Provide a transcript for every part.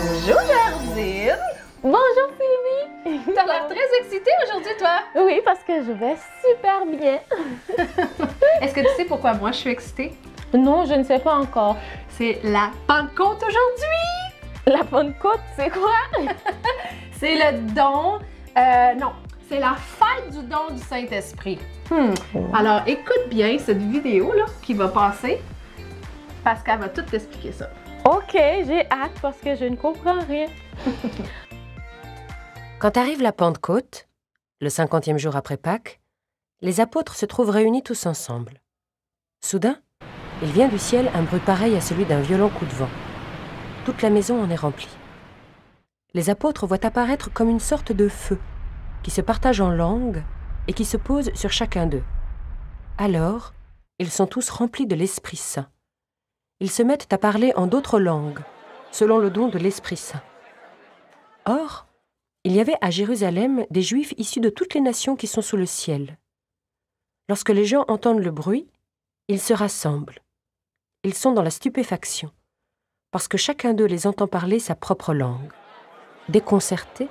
Bonjour Jardine! Bonjour Sylvie! T'as l'air très excitée aujourd'hui, toi! Oui, parce que je vais super bien. Est-ce que tu sais pourquoi moi je suis excitée? Non, je ne sais pas encore. C'est la Pentecôte aujourd'hui! La Pentecôte, c'est quoi? C'est le don... non, c'est la fête du don du Saint-Esprit. Alors, écoute bien cette vidéo-là qui va passer, parce qu'elle va tout t'expliquer ça. Ok, j'ai hâte parce que je ne comprends rien. Quand arrive la Pentecôte, le 50e jour après Pâques, les apôtres se trouvent réunis tous ensemble. Soudain, il vient du ciel un bruit pareil à celui d'un violent coup de vent. Toute la maison en est remplie. Les apôtres voient apparaître comme une sorte de feu qui se partage en langues et qui se pose sur chacun d'eux. Alors, ils sont tous remplis de l'Esprit Saint. Ils se mettent à parler en d'autres langues, selon le don de l'Esprit Saint. Or, il y avait à Jérusalem des Juifs issus de toutes les nations qui sont sous le ciel. Lorsque les gens entendent le bruit, ils se rassemblent. Ils sont dans la stupéfaction, parce que chacun d'eux les entend parler sa propre langue. Déconcertés,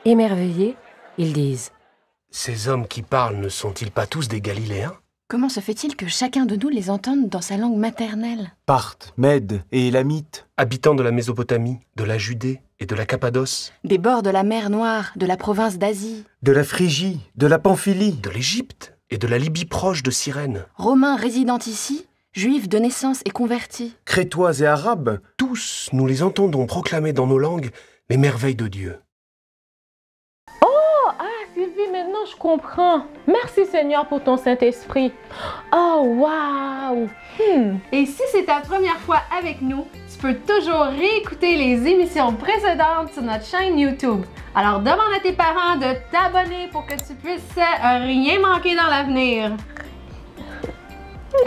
émerveillés, ils disent « Ces hommes qui parlent ne sont-ils pas tous des Galiléens ? Comment se fait-il que chacun de nous les entende dans sa langue maternelle? Parthes, Mèdes et Élamites, Habitants de la Mésopotamie, de la Judée et de la Cappadoce, Des bords de la mer Noire, de la province d'Asie, de la Phrygie, de la Pamphylie, de l'Égypte et de la Libye proche de Cyrène. Romains résidant ici, Juifs de naissance et convertis. Crétois et Arabes, Tous, nous les entendons proclamer dans nos langues les merveilles de Dieu. Sylvie, maintenant je comprends. Merci Seigneur pour ton Saint-Esprit. Oh, wow! Et si c'est ta première fois avec nous, tu peux toujours réécouter les émissions précédentes sur notre chaîne YouTube. Alors demande à tes parents de t'abonner pour que tu puisses rien manquer dans l'avenir.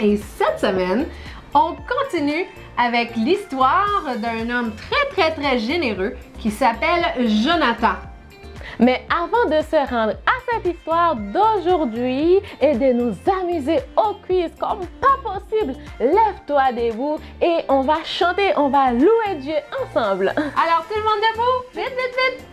Et cette semaine, on continue avec l'histoire d'un homme très généreux qui s'appelle Jonathan. Mais avant de se rendre à cette histoire d'aujourd'hui et de nous amuser au quiz comme pas possible, lève-toi debout et on va chanter, on va louer Dieu ensemble. Alors tout le monde debout, vite!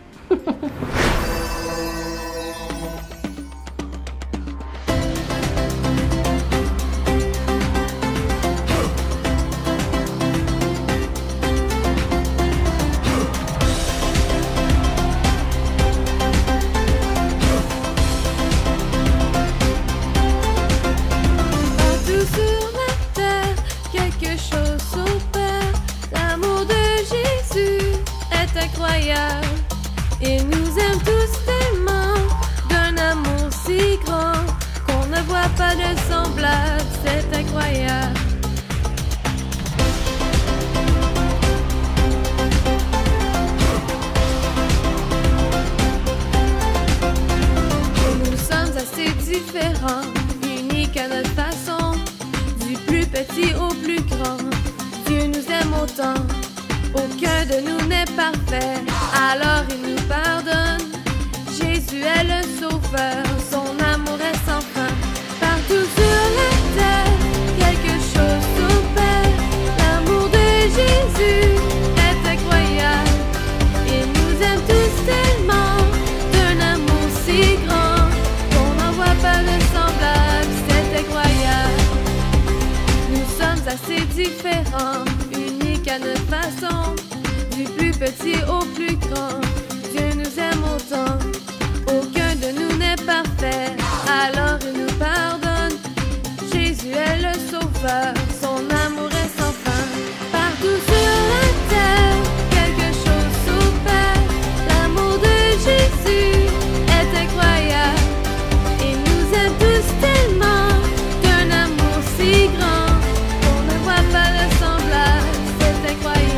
Il nous aime tous tellement, d'un amour si grand, qu'on ne voit pas de semblable, c'est incroyable. Nous sommes assez différents, uniques à notre façon, du plus petit au plus grand. Dieu nous aime autant. Aucun de nous n'est parfait, alors il nous pardonne. Jésus est le sauveur, son amour est sans fin. Partout sur la terre, quelque chose s'opère. L'amour de Jésus est incroyable. Il nous aime tous tellement, d'un amour si grand, qu'on n'en voit pas de semblable, c'est incroyable. Nous sommes assez différents, uniques à notre façon, du plus petit au plus grand. Dieu nous aime autant, aucun de nous n'est parfait, alors il nous pardonne. Jésus est le sauveur, son amour est sans fin. Partout sur la terre, quelque chose s'opère. L'amour de Jésus est incroyable. Il nous aime tous tellement, d'un amour si grand, qu'on ne voit pas le semblable, c'est incroyable.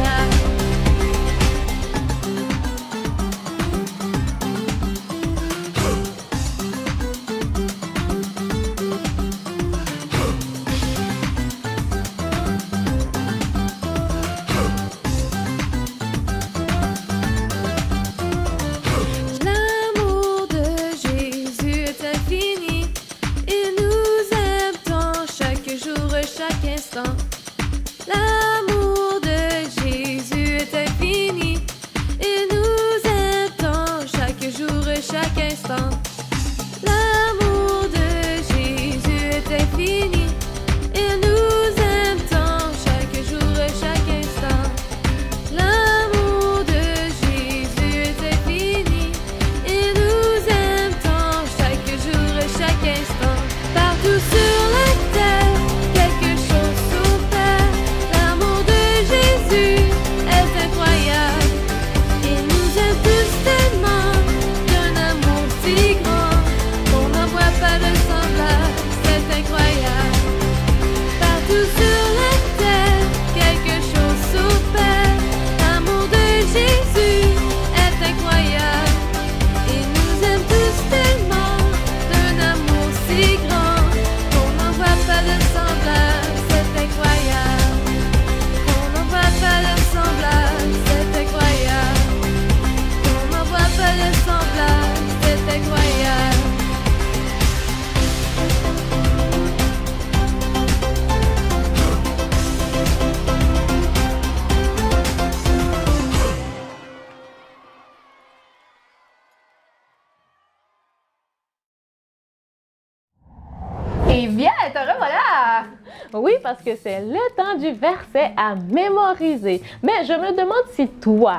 Oui, parce que c'est le temps du verset à mémoriser. Mais je me demande si toi,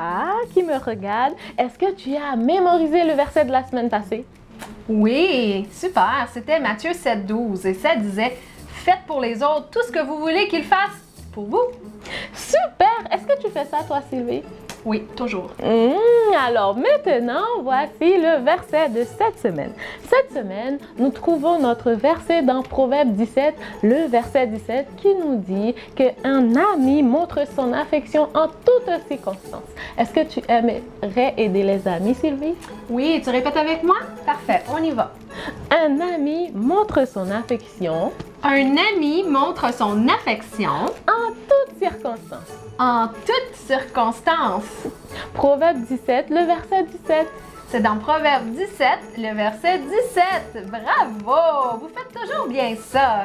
qui me regardes, est-ce que tu as mémorisé le verset de la semaine passée? Oui, super. C'était Matthieu 7,12 et ça disait « Faites pour les autres tout ce que vous voulez qu'ils fassent pour vous. » Super! Est-ce que tu fais ça, toi, Sylvie? Oui, toujours. Alors maintenant, voici le verset de cette semaine. Cette semaine, nous trouvons notre verset dans Proverbe 17, le verset 17, qui nous dit qu'un ami montre son affection en toutes circonstances. Est-ce que tu aimerais aider les amis, Sylvie? Oui, tu répètes avec moi? Parfait, on y va. Un ami montre son affection Un ami montre son affection en toutes circonstances. en toutes circonstances. Proverbe 17, le verset 17. C'est dans Proverbe 17, le verset 17. Bravo! Vous faites toujours bien ça.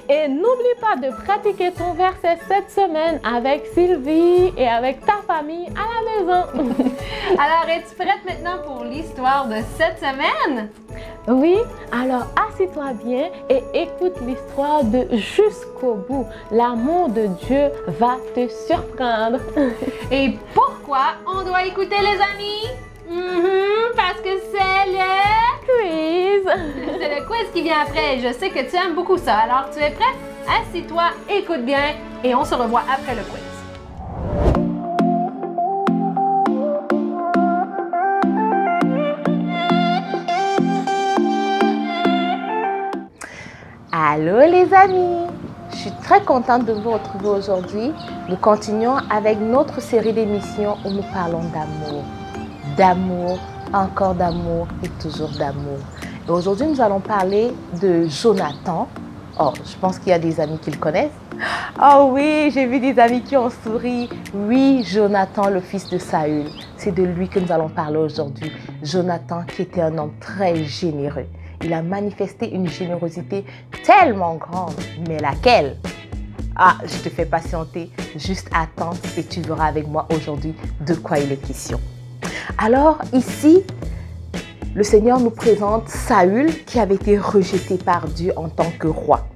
Et n'oublie pas de pratiquer ton verset cette semaine avec Sylvie et avec ta famille à la maison. Alors, es-tu prête maintenant pour l'histoire de cette semaine? Oui, alors assis-toi bien et écoute l'histoire de jusqu'au bout. L'amour de Dieu va te surprendre. Et pourquoi on doit écouter, les amis? Parce que c'est le Quiz! C'est le quiz qui vient après. Je sais que tu aimes beaucoup ça. Alors, tu es prêt? Assis-toi, écoute bien et on se revoit après le quiz. Allô les amis, je suis très contente de vous retrouver aujourd'hui. Nous continuons avec notre série d'émissions où nous parlons d'amour. D'amour, encore d'amour et toujours d'amour. Et aujourd'hui, nous allons parler de Jonathan. Oh, je pense qu'il y a des amis qui le connaissent. Oh oui, j'ai vu des amis qui ont souri. Oui, Jonathan, le fils de Saül. C'est de lui que nous allons parler aujourd'hui. Jonathan qui était un homme très généreux. Il a manifesté une générosité tellement grande. Mais laquelle? Ah, je te fais patienter. Juste attends et tu verras avec moi aujourd'hui de quoi il est question. Alors ici, le Seigneur nous présente Saül qui avait été rejeté par Dieu en tant que roi.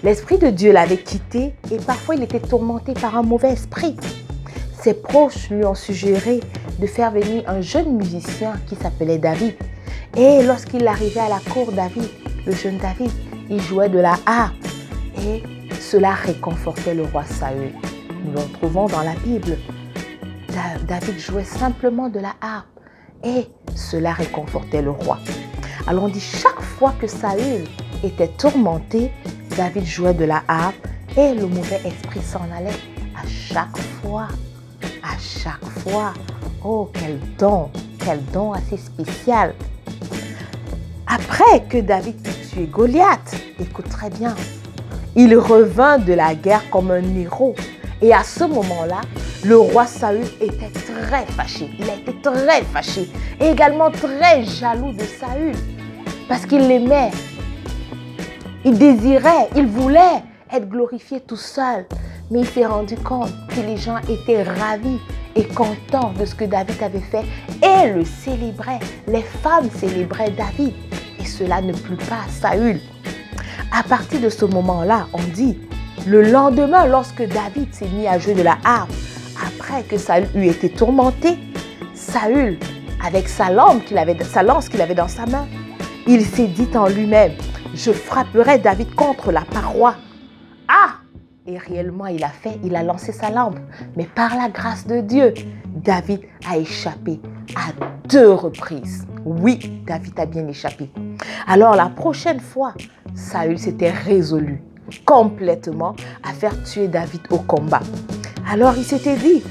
L'Esprit de Dieu l'avait quitté et parfois il était tourmenté par un mauvais esprit. Ses proches lui ont suggéré de faire venir un jeune musicien qui s'appelait David. Et lorsqu'il arrivait à la cour David, le jeune David, il jouait de la harpe et cela réconfortait le roi Saül. Nous le trouvons dans la Bible. David jouait simplement de la harpe et cela réconfortait le roi. Alors on dit chaque fois que Saül était tourmenté, David jouait de la harpe et le mauvais esprit s'en allait. À chaque fois. Oh, quel don assez spécial. Après que David eut tué Goliath, écoute très bien, il revint de la guerre comme un héros. Et à ce moment-là, le roi Saül était très fâché. Il a été très fâché et également très jaloux de Saül parce qu'il l'aimait. Il désirait, il voulait être glorifié tout seul. Mais il s'est rendu compte que les gens étaient ravis et contents de ce que David avait fait et le célébraient. Les femmes célébraient David et cela ne plut pas à Saül. À partir de ce moment-là, on dit, le lendemain, lorsque David s'est mis à jouer de la harpe, après que Saül eut été tourmenté, Saül, avec sa lance qu'il avait dans sa main, il s'est dit en lui-même, je frapperai David contre la paroi. Ah! Et réellement, il a lancé sa lampe. Mais par la grâce de Dieu, David a échappé à 2 reprises. Oui, David a bien échappé. Alors la prochaine fois, Saül s'était résolu complètement à faire tuer David au combat. Alors il s'était dit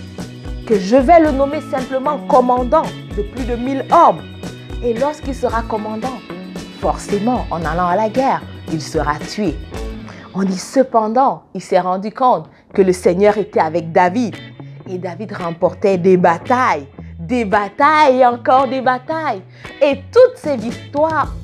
que je vais le nommer simplement commandant de plus de 1000 hommes. Et lorsqu'il sera commandant, forcément, en allant à la guerre, il sera tué. On dit cependant, il s'est rendu compte que le Seigneur était avec David. Et David remportait des batailles et encore des batailles. Et toutes ces victoires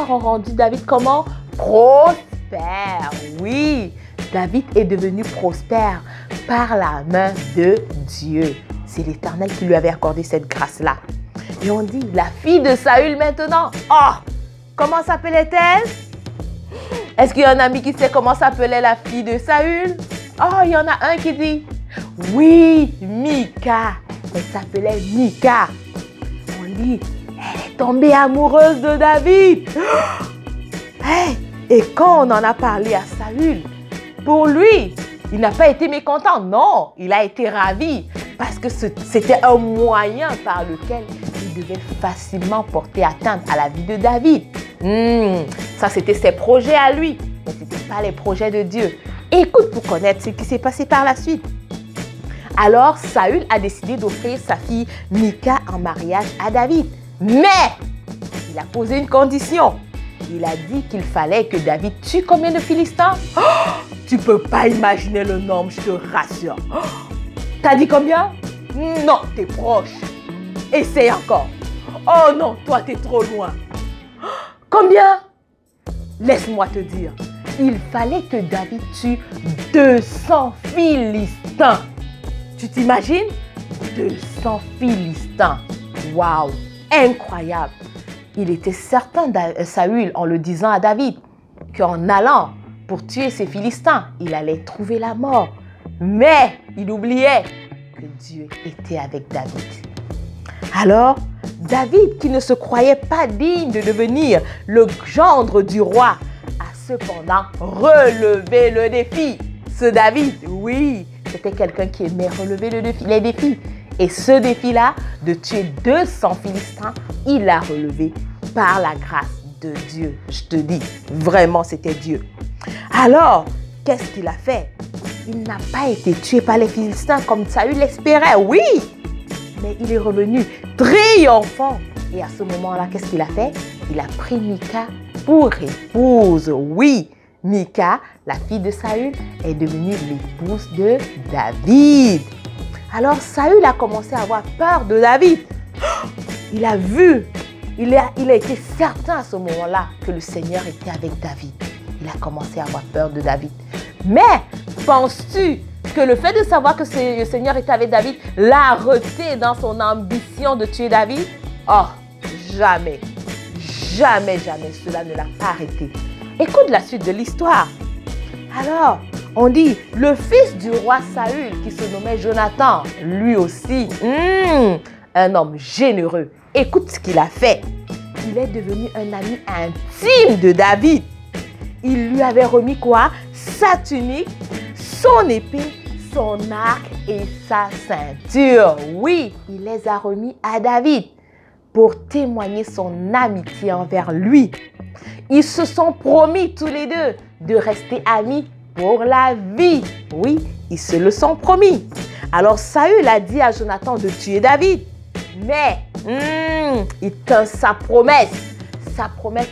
ont rendu David comment? Prospère. Oui, David est devenu prospère par la main de Dieu. C'est l'Éternel qui lui avait accordé cette grâce-là. Et on dit, la fille de Saül maintenant, oh, comment s'appelait-elle? Est-ce qu'il y a un ami qui sait comment s'appelait la fille de Saül? Oh, il y en a un qui dit, oui, Mika. Elle s'appelait Mika. On dit, elle est tombée amoureuse de David. Hey, et quand on en a parlé à Saül, pour lui, il n'a pas été mécontent. Non, il a été ravi parce que c'était un moyen par lequel il devait facilement porter atteinte à la vie de David. Ça, c'était ses projets à lui, mais ce n'était pas les projets de Dieu. Écoute pour connaître ce qui s'est passé par la suite. Alors, Saül a décidé d'offrir sa fille Mika en mariage à David. Mais, il a posé une condition. Il a dit qu'il fallait que David tue combien de Philistins? Oh, tu peux pas imaginer le nombre, je te rassure. Oh, t'as dit combien? Non, t'es proche. Essaye encore. Oh non, toi, t'es trop loin. Oh, combien? Laisse-moi te dire. Il fallait que David tue 200 Philistins. Tu t'imagines? 200 Philistins. Waouh! Incroyable! Il était certain, Saül, en le disant à David, qu'en allant pour tuer ces Philistins, il allait trouver la mort. Mais il oubliait que Dieu était avec David. Alors, David, qui ne se croyait pas digne de devenir le gendre du roi, a cependant relevé le défi. Ce David, oui, c'était quelqu'un qui aimait relever les défis. Et ce défi-là, de tuer 200 Philistins, il l'a relevé par la grâce de Dieu. Je te dis, vraiment, c'était Dieu. Alors, qu'est-ce qu'il a fait? Il n'a pas été tué par les Philistins comme Saül l'espérait, oui. Mais il est revenu triomphant. Et à ce moment-là, qu'est-ce qu'il a fait? Il a pris Mika pour épouse, oui. Mika, la fille de Saül, est devenue l'épouse de David. Alors Saül a commencé à avoir peur de David. Il a vu, il a été certain à ce moment-là que le Seigneur était avec David. Il a commencé à avoir peur de David. Mais penses-tu que le fait de savoir que le Seigneur était avec David l'a arrêté dans son ambition de tuer David? Oh, jamais, jamais, jamais cela ne l'a pas arrêté. Écoute la suite de l'histoire. Alors, on dit, le fils du roi Saül, qui se nommait Jonathan, lui aussi, un homme généreux. Écoute ce qu'il a fait. Il est devenu un ami intime de David. Il lui avait remis quoi? Sa tunique, son épée, son arc et sa ceinture. Oui, il les a remis à David pour témoigner son amitié envers lui. Ils se sont promis tous les deux de rester amis pour la vie. Oui, ils se le sont promis. Alors Saül a dit à Jonathan de tuer David. Mais il tint sa promesse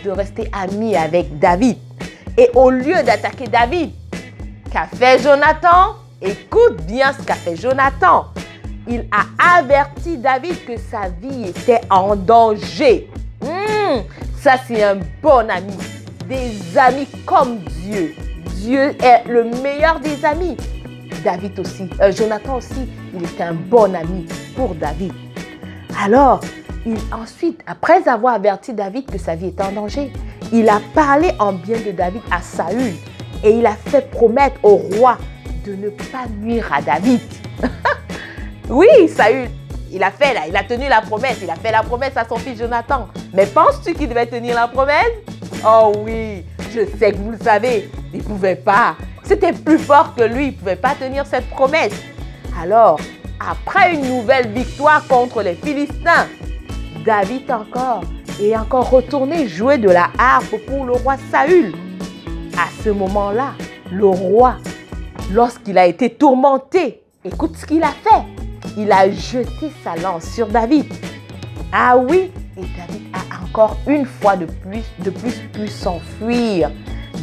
de rester ami avec David. Et au lieu d'attaquer David, qu'a fait Jonathan? Écoute bien ce qu'a fait Jonathan. Il a averti David que sa vie était en danger. Ça, c'est un bon ami. Des amis comme Dieu. Dieu est le meilleur des amis. David aussi, Jonathan aussi, il était un bon ami pour David. Alors, ensuite, après avoir averti David que sa vie était en danger, il a parlé en bien de David à Saül et il a fait promettre au roi de ne pas nuire à David. Oui, Saül, il a tenu la promesse. Il a fait la promesse à son fils Jonathan. Mais penses-tu qu'il devait tenir la promesse? Oh oui, je sais que vous le savez. Il ne pouvait pas. C'était plus fort que lui. Il ne pouvait pas tenir cette promesse. Alors, après une nouvelle victoire contre les Philistins, David est encore retourné jouer de la harpe pour le roi Saül. À ce moment-là, le roi, lorsqu'il a été tourmenté, écoute ce qu'il a fait. Il a jeté sa lance sur David. Ah oui, et David a encore une fois de plus pu s'enfuir.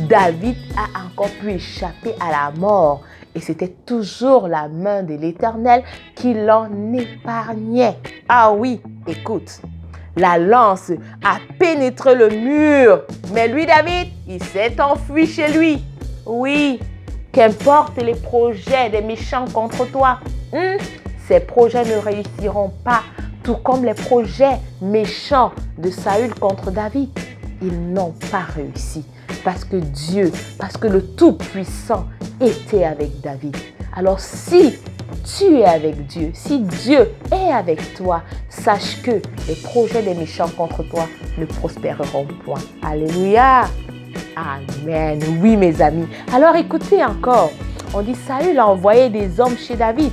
David a encore pu échapper à la mort. Et c'était toujours la main de l'Éternel qui l'en épargnait. Ah oui, écoute, la lance a pénétré le mur. Mais lui, David, il s'est enfui chez lui. Oui, qu'importe les projets des méchants contre toi. Ces projets ne réussiront pas, tout comme les projets méchants de Saül contre David. ils n'ont pas réussi. Parce que Dieu, parce que le Tout-Puissant était avec David. Alors si tu es avec Dieu, si Dieu est avec toi, sache que les projets des méchants contre toi ne prospéreront point. Alléluia. Amen. Oui, mes amis. Alors écoutez encore. On dit Saül a envoyé des hommes chez David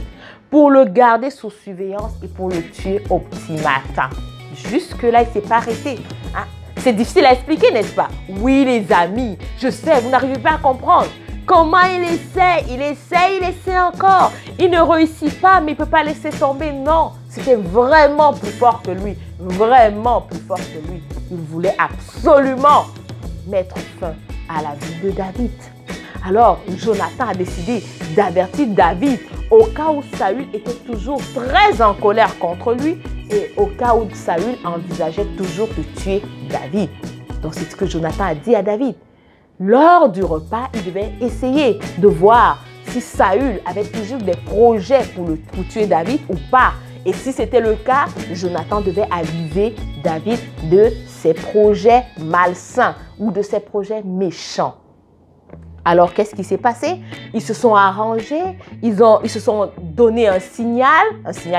pour le garder sous surveillance et pour le tuer au petit matin. Jusque-là, il ne s'est pas arrêté. Hein? C'est difficile à expliquer, n'est-ce pas? Oui, les amis, je sais, vous n'arrivez pas à comprendre. Comment il essaie encore. Il ne réussit pas, mais il ne peut pas laisser tomber. Non, c'était vraiment plus fort que lui. Vraiment plus fort que lui. Il voulait absolument mettre fin à la vie de David. Alors, Jonathan a décidé d'avertir David au cas où Saül était toujours très en colère contre lui et au cas où Saül envisageait toujours de tuer David. Donc, c'est ce que Jonathan a dit à David. Lors du repas, il devait essayer de voir si Saül avait toujours des projets pour tuer David ou pas. Et si c'était le cas, Jonathan devait aviser David de ses projets malsains ou de ses projets méchants. Alors, qu'est-ce qui s'est passé? Ils se sont arrangés, ils se sont donné un signal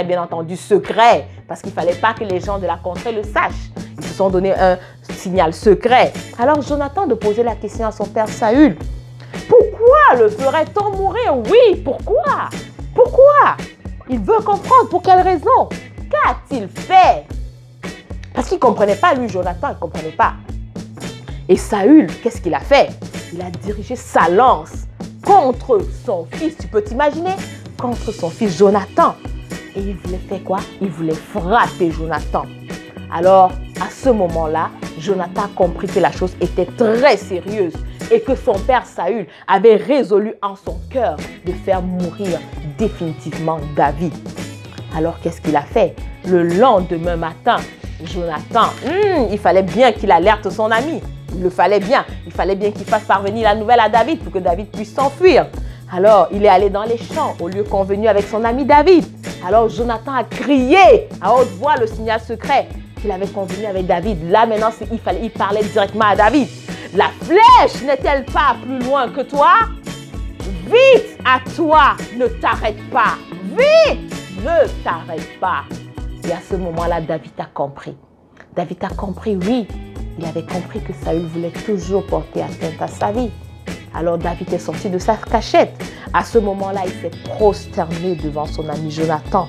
bien entendu secret, parce qu'il ne fallait pas que les gens de la contrée le sachent. Ils se sont donné un signal secret. Alors, Jonathan de poser la question à son père Saül. Pourquoi le ferait-on mourir? Oui, pourquoi? Pourquoi? Il veut comprendre pour quelle raison. Qu'a-t-il fait? Parce qu'il ne comprenait pas, lui, Jonathan, il ne comprenait pas. Et Saül, qu'est-ce qu'il a fait? Il a dirigé sa lance contre son fils, tu peux t'imaginer, contre son fils Jonathan. Et il voulait faire quoi? Il voulait frapper Jonathan. Alors, à ce moment-là, Jonathan a compris que la chose était très sérieuse et que son père Saül avait résolu en son cœur de faire mourir définitivement David. Alors, qu'est-ce qu'il a fait? Le lendemain matin, Jonathan, il fallait bien qu'il alerte son ami. Il fallait bien qu'il fasse parvenir la nouvelle à David pour que David puisse s'enfuir. Alors, il est allé dans les champs au lieu convenu avec son ami David. Alors, Jonathan a crié à haute voix le signal secret qu'il avait convenu avec David. Là, maintenant, il parlait directement à David. La flèche n'est-elle pas plus loin que toi? Vite à toi, ne t'arrête pas. Vite, ne t'arrête pas. Et à ce moment-là, David a compris. David a compris, oui. Il avait compris que Saül voulait toujours porter atteinte à sa vie. Alors David est sorti de sa cachette. À ce moment-là, il s'est prosterné devant son ami Jonathan.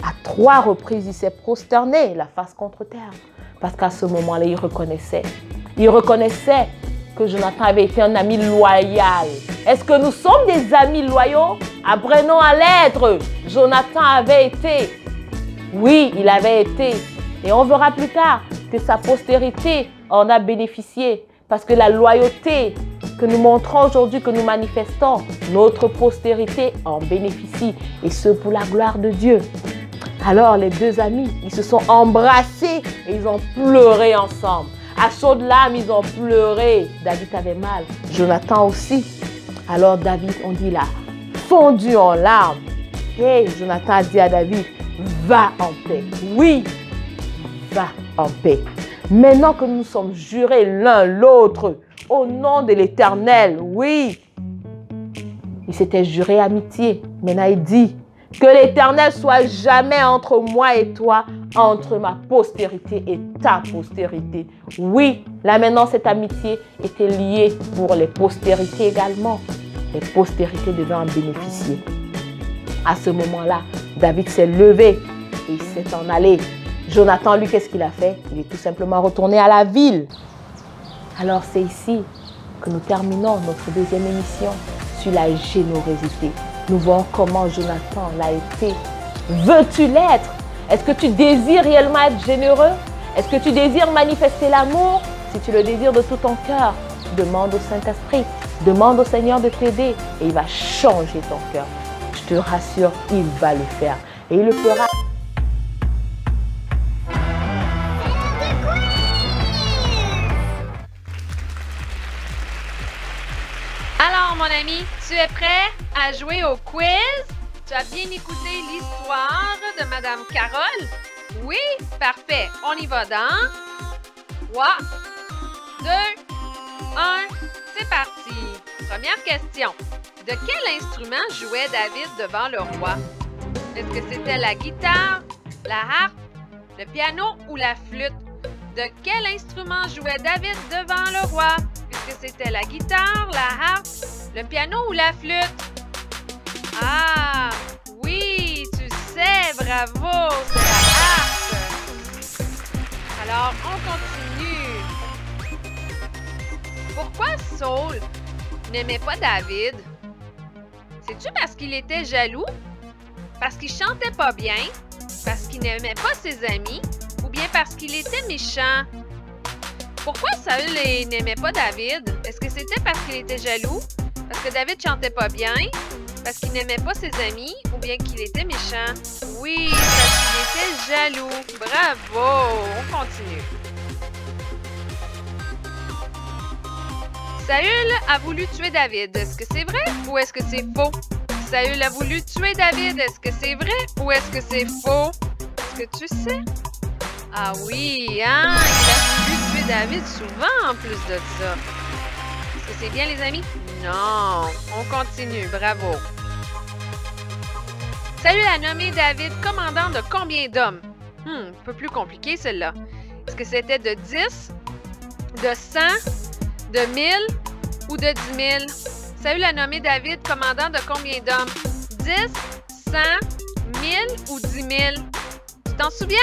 À 3 reprises, il s'est prosterné, la face contre terre. Parce qu'à ce moment-là, il reconnaissait que Jonathan avait été un ami loyal. Est-ce que nous sommes des amis loyaux? Apprenons à l'être. Jonathan avait été. Oui, il avait été. Et on verra plus tard que sa postérité en a bénéficié. Parce que la loyauté que nous montrons aujourd'hui, que nous manifestons, notre postérité en bénéficie. Et ce, pour la gloire de Dieu. Alors, les deux amis, ils se sont embrassés et ils ont pleuré ensemble. À chaudes larmes, ils ont pleuré. David avait mal. Jonathan aussi. Alors, David, on dit là, fondu en larmes. Et Jonathan a dit à David, va en paix. Oui, va en paix. Maintenant que nous sommes jurés l'un l'autre, au nom de l'Éternel, oui. Il s'était juré amitié. Maintenant, il dit, que l'Éternel soit jamais entre moi et toi, entre ma postérité et ta postérité. Oui, là maintenant, cette amitié était liée pour les postérités également. Les postérités devaient en bénéficier. À ce moment-là, David s'est levé et il s'est en allé. Jonathan, lui, qu'est-ce qu'il a fait? Il est tout simplement retourné à la ville. Alors, c'est ici que nous terminons notre deuxième émission sur la générosité. Nous voyons comment Jonathan l'a été. Veux-tu l'être? Est-ce que tu désires réellement être généreux? Est-ce que tu désires manifester l'amour? Si tu le désires de tout ton cœur, demande au Saint-Esprit, demande au Seigneur de t'aider et il va changer ton cœur. Je te rassure, il va le faire et il le fera. Alors, mon ami, tu es prêt à jouer au quiz? Tu as bien écouté l'histoire de Madame Carole? Oui? Parfait. On y va dans 3, 2, 1, c'est parti! Première question. De quel instrument jouait David devant le roi? Est-ce que c'était la guitare, la harpe, le piano ou la flûte? De quel instrument jouait David devant le roi? Est-ce que c'était la guitare, la harpe, le piano ou la flûte? Ah, oui, tu sais, bravo, c'est la harpe. Alors, on continue. Pourquoi Saul n'aimait pas David? C'est-tu parce qu'il était jaloux? Parce qu'il chantait pas bien? Parce qu'il n'aimait pas ses amis? Ou bien parce qu'il était méchant? Pourquoi Saül n'aimait pas David? Est-ce que c'était parce qu'il était jaloux? Parce que David chantait pas bien? Parce qu'il n'aimait pas ses amis? Ou bien qu'il était méchant? Oui, parce qu'il était jaloux. Bravo! On continue. Saül a voulu tuer David. Est-ce que c'est vrai ou est-ce que c'est faux? Saül a voulu tuer David. Est-ce que c'est vrai ou est-ce que c'est faux? Est-ce que tu sais? Ah oui, hein? Il a voulu tuer David souvent en plus de ça. Est-ce que c'est bien, les amis? Non. On continue. Bravo. Saül a nommé David commandant de combien d'hommes? Un peu plus compliqué, celle-là. Est-ce que c'était de 10, de 100, de 1000 ou de 10 000? Saül a nommé David commandant de combien d'hommes? 10, 100, 1000 ou 10 000? Tu t'en souviens?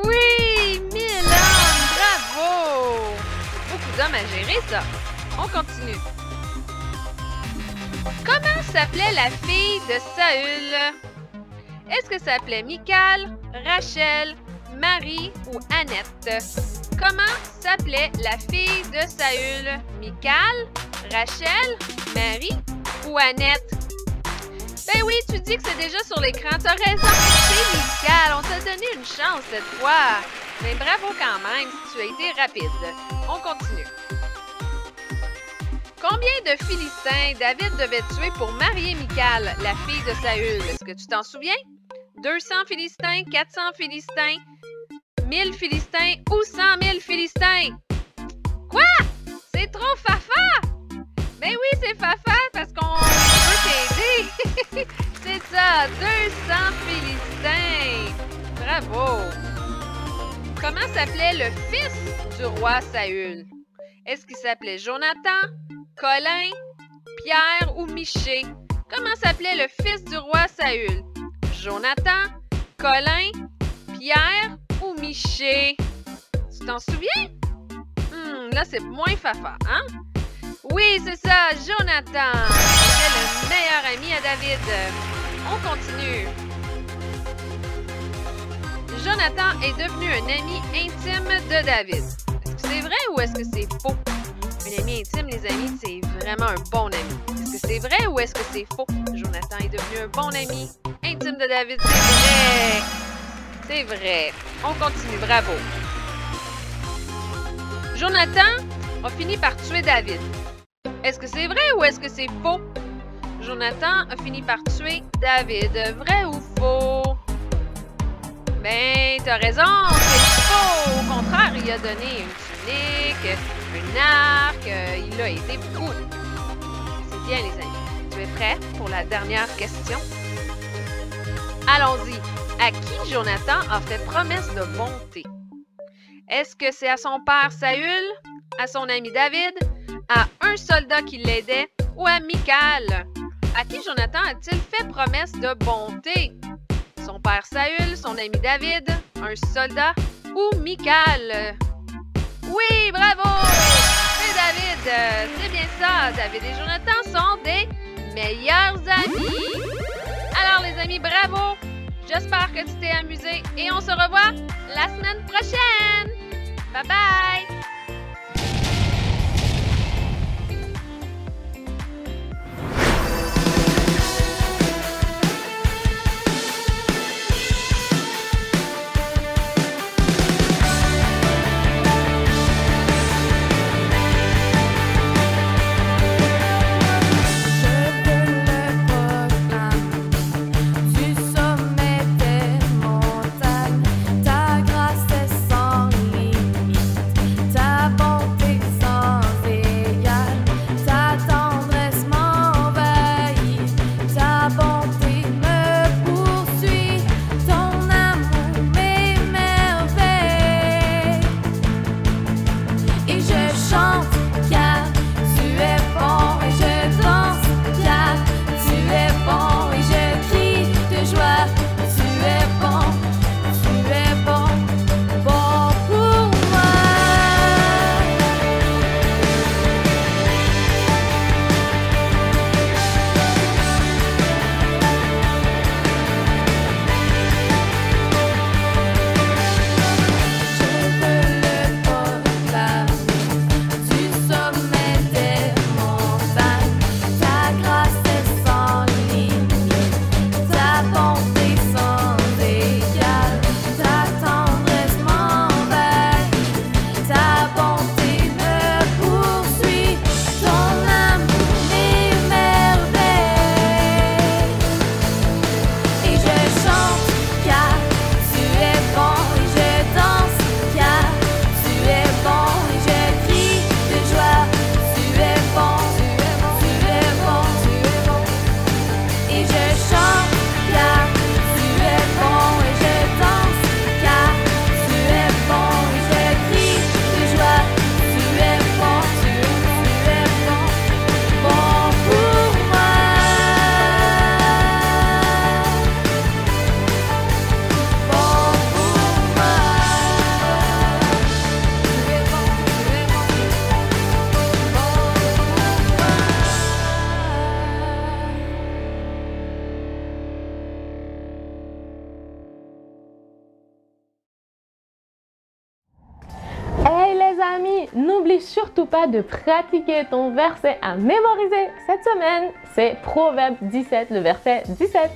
Oui! 1000 hommes! Bravo! Beaucoup d'hommes à gérer, ça. On continue. Comment s'appelait la fille de Saül? Est-ce que ça s'appelait Michal, Rachel, Marie ou Annette? Comment s'appelait la fille de Saül? Michal, Rachel, Marie ou Annette? Ben oui, tu dis que c'est déjà sur l'écran. T'as raison, c'est Michal. On t'a donné une chance cette fois. Mais bravo quand même si tu as été rapide. On continue. Combien de Philistins David devait tuer pour marier Michal, la fille de Saül? Est-ce que tu t'en souviens? 200 Philistins, 400 Philistins, 1000 Philistins ou 100 000 Philistins? Quoi? C'est trop Fafa! Ben oui, c'est Fafa parce qu'on veut t'aider. C'est ça, 200 Philistins. Bravo. Comment s'appelait le fils du roi Saül? Est-ce qu'il s'appelait Jonathan, Colin, Pierre ou Miché? Comment s'appelait le fils du roi Saül? Jonathan, Colin, Pierre ou Miché? Tu t'en souviens? Là, c'est moins Fafa, hein? Oui, c'est ça, Jonathan. C'était le meilleur ami à David. On continue. Jonathan est devenu un ami intime de David. Est-ce que c'est vrai ou est-ce que c'est faux? Un ami intime, les amis, c'est vraiment un bon ami. Est-ce que c'est vrai ou est-ce que c'est faux? Jonathan est devenu un bon ami intime de David. C'est vrai. C'est vrai. On continue. Bravo. Jonathan a fini par tuer David. Est-ce que c'est vrai ou est-ce que c'est faux? Jonathan a fini par tuer David. Vrai ou faux? Ben, t'as raison, c'est faux. Au contraire, il a donné une tunique, un arc, il a été fou. C'est bien, les amis. Tu es prêt pour la dernière question? Allons-y. À qui Jonathan a fait promesse de bonté? Est-ce que c'est à son père Saül, à son ami David, à un soldat qui l'aidait ou à Michal? À qui Jonathan a-t-il fait promesse de bonté? Son père Saül, son ami David, un soldat ou Michal? Oui, bravo! C'est David! C'est bien ça! David et Jonathan sont des meilleurs amis! Alors les amis, bravo! J'espère que tu t'es amusé et on se revoit la semaine prochaine! Bye bye! Ta grâce est sans limite. amis, n'oublie surtout pas de pratiquer ton verset à mémoriser cette semaine. C'est Proverbe 17, le verset 17.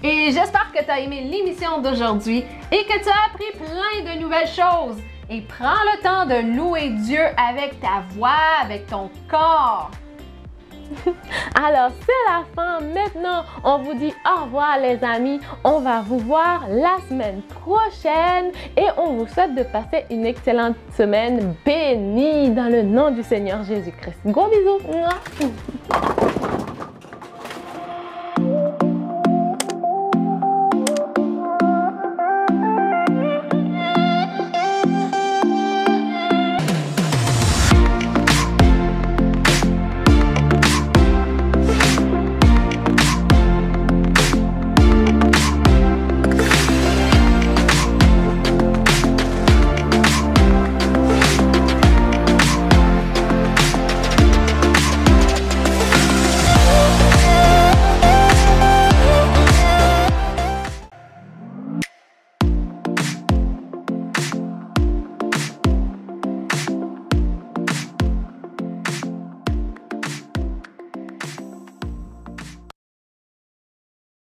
Et j'espère que tu as aimé l'émission d'aujourd'hui et que tu as appris plein de nouvelles choses. Et prends le temps de louer Dieu avec ta voix, avec ton corps. Alors, c'est la fin. Maintenant, on vous dit au revoir les amis. On va vous voir la semaine prochaine et on vous souhaite de passer une excellente semaine bénie dans le nom du Seigneur Jésus-Christ. Gros bisous.